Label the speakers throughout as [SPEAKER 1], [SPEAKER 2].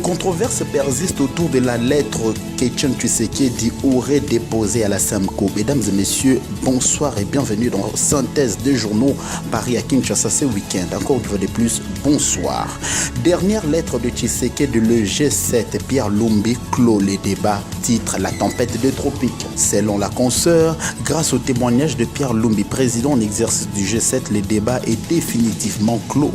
[SPEAKER 1] Controverse persiste autour de la lettre qu'Etienne Tshisekedi aurait déposée à la SEMCO. Mesdames et messieurs, bonsoir et bienvenue dans Synthèse des journaux Paris à Kinshasa ce week-end. Encore une fois de plus, bonsoir. Dernière lettre de Tshisekedi, le G7, Pierre Lumbi clôt les débats. Titre: La tempête des tropiques. Selon la consoeur, grâce au témoignage de Pierre Lumbi, président en exercice du G7, le débat est définitivement clos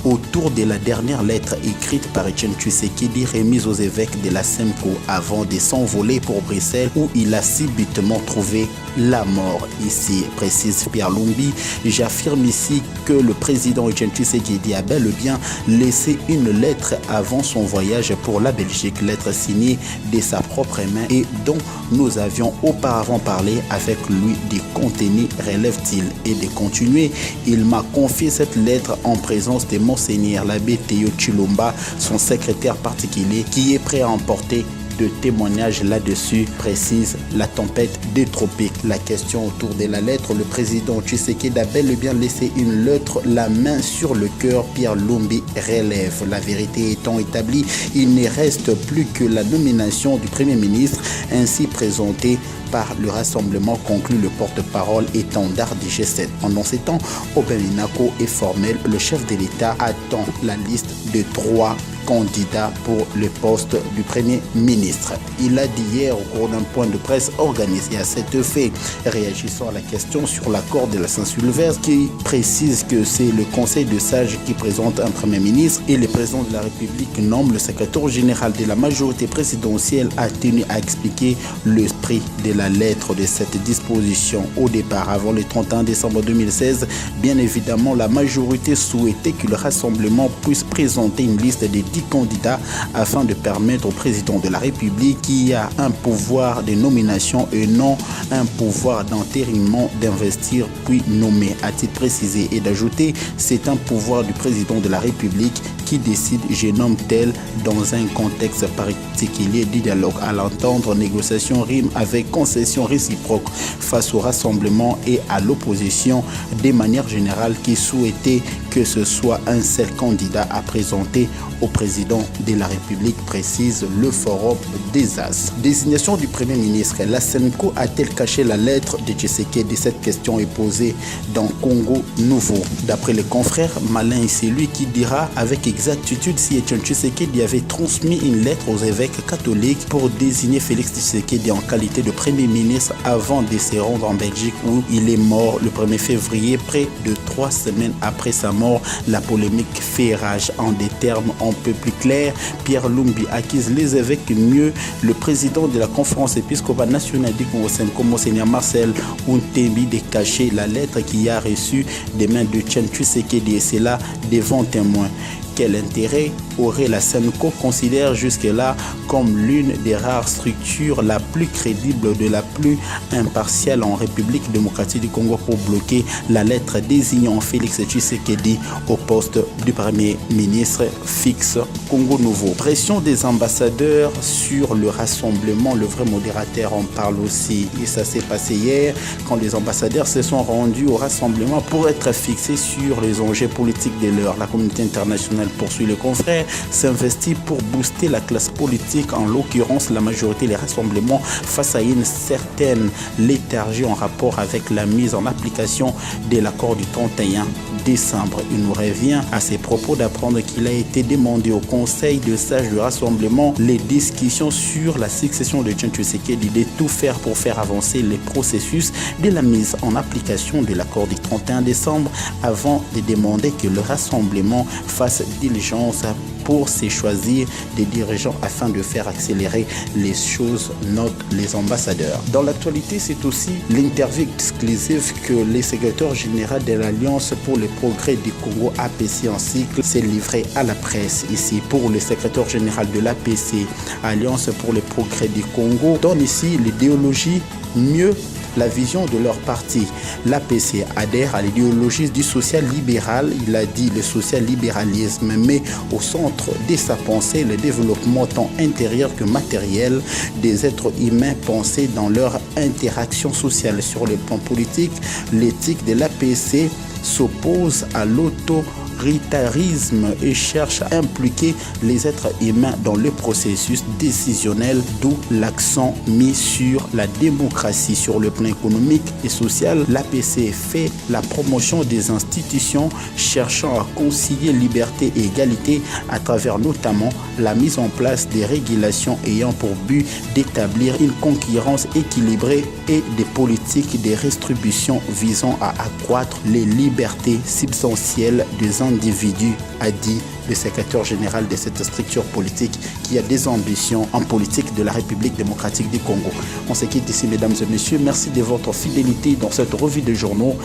[SPEAKER 1] autour de la dernière lettre écrite par Etienne Tshisekedi remise aux évêques de la SEMCO avant de s'envoler pour Bruxelles où il a subitement trouvé la mort. Ici, précise Pierre Lumbi, j'affirme ici que le président Etienne Tshisekedi a bel et bien laissé une lettre avant son voyage pour la Belgique, lettre signée de sa propre main et dont nous avions auparavant parlé avec lui du contenu, relève-t-il, et de continuer. Il m'a confié cette lettre en présence de Monseigneur l'abbé Théo Chilomba, son secrétaire particulier, qui est prêt à emporter de témoignages là-dessus, précise la tempête des tropiques. La question autour de la lettre, le président Tshisekedi a bel et bien laissé une lettre, la main sur le cœur. Pierre Lumbi relève. La vérité étant établie, il ne reste plus que la nomination du Premier ministre, ainsi présentée par le rassemblement, conclut le porte-parole étendard du G7. Pendant ces temps, Aubin Minaku est formel. Le chef de l'État attend la liste de 3 candidat pour le poste du Premier ministre. Il a dit hier au cours d'un point de presse organisé à cet effet, réagissant à la question sur l'accord de la Saint-Sylvestre, qui précise que c'est le Conseil de sages qui présente un Premier ministre et le président de la République nomme le secrétaire général de la majorité présidentielle, a tenu à expliquer l'esprit de la lettre de cette disposition. Au départ, avant le 31 décembre 2016, bien évidemment, la majorité souhaitait que le rassemblement puisse présenter une liste des 10 candidats afin de permettre au président de la République, qui a un pouvoir de nomination et non un pouvoir d'entérinement, d'investir puis nommer. À titre précisé et d'ajouter, c'est un pouvoir du président de la République qui décide, je nomme tel, dans un contexte particulier du dialogue. À l'entendre, négociation rime avec concession réciproque face au rassemblement et à l'opposition, de manière générale, qui souhaitait que ce soit un seul candidat à présenter au président de la République, précise le Forum des As. Désignation du Premier ministre. La SEMCO a-t-elle caché la lettre de Tshisekedi? Cette question est posée dans Congo Nouveau. D'après les confrères, malin c'est lui qui dira avec exactitude si Etienne Tshisekedi avait transmis une lettre aux évêques catholiques pour désigner Félix Tshisekedi en qualité de Premier ministre avant de se rendre en Belgique où il est mort le 1er février, près de 3 semaines après sa mort. La polémique fait rage. En des termes un peu plus clairs, Pierre Lumbi accuse les évêques mieux le président de la conférence épiscopale nationale du Congo, Monseigneur Marcel Untembi, de cacher la lettre qu'il a reçue des mains de Etienne Tshisekedi, et c'est là devant témoins. Quel intérêt aurait la SEMCO, considère jusque-là comme l'une des rares structures la plus crédible, de la plus impartiale en République démocratique du Congo, pour bloquer la lettre désignant Félix Tshisekedi au poste du Premier ministre fixe? Congo Nouveau. Pression des ambassadeurs sur le rassemblement. Le vrai modérateur en parle aussi. Et ça s'est passé hier quand les ambassadeurs se sont rendus au rassemblement pour être fixés sur les enjeux politiques de l'heure. La communauté internationale, poursuit le confrère, s'investit pour booster la classe politique, en l'occurrence la majorité des rassemblements, face à une certaine léthargie en rapport avec la mise en application de l'accord du 31 décembre. Il nous revient à ces propos d'apprendre qu'il a été demandé au Conseil de sages du rassemblement les discussions sur la succession de Etienne Tshisekedi, de tout faire pour faire avancer les processus de la mise en application de l'accord du 31 décembre avant de demander que le rassemblement fasse diligence pour se choisir des dirigeants afin de faire accélérer les choses, notent les ambassadeurs. Dans l'actualité, c'est aussi l'interview exclusive que le secrétaire général de l'Alliance pour le progrès du Congo, APC en cycle, s'est livré à la presse. Ici, pour le secrétaire général de l'APC, Alliance pour le progrès du Congo, donne ici l'idéologie mieux la vision de leur parti. L'APC adhère à l'idéologie du social-libéral. Il a dit le social-libéralisme met au centre de sa pensée le développement tant intérieur que matériel des êtres humains pensés dans leur interaction sociale. Sur le plan politique, l'éthique de l'APC s'oppose à l'auto l'autoritarisme et cherche à impliquer les êtres humains dans le processus décisionnel, d'où l'accent mis sur la démocratie. Sur le plan économique et social, l'APC fait la promotion des institutions cherchant à concilier liberté et égalité à travers notamment la mise en place des régulations ayant pour but d'établir une concurrence équilibrée et des politiques de distribution visant à accroître les libertés substantielles des individus, a dit le secrétaire général de cette structure politique qui a des ambitions en politique de la République démocratique du Congo. On se quitte ici, mesdames et messieurs. Merci de votre fidélité dans cette revue de journaux.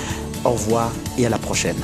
[SPEAKER 1] Au revoir et à la prochaine.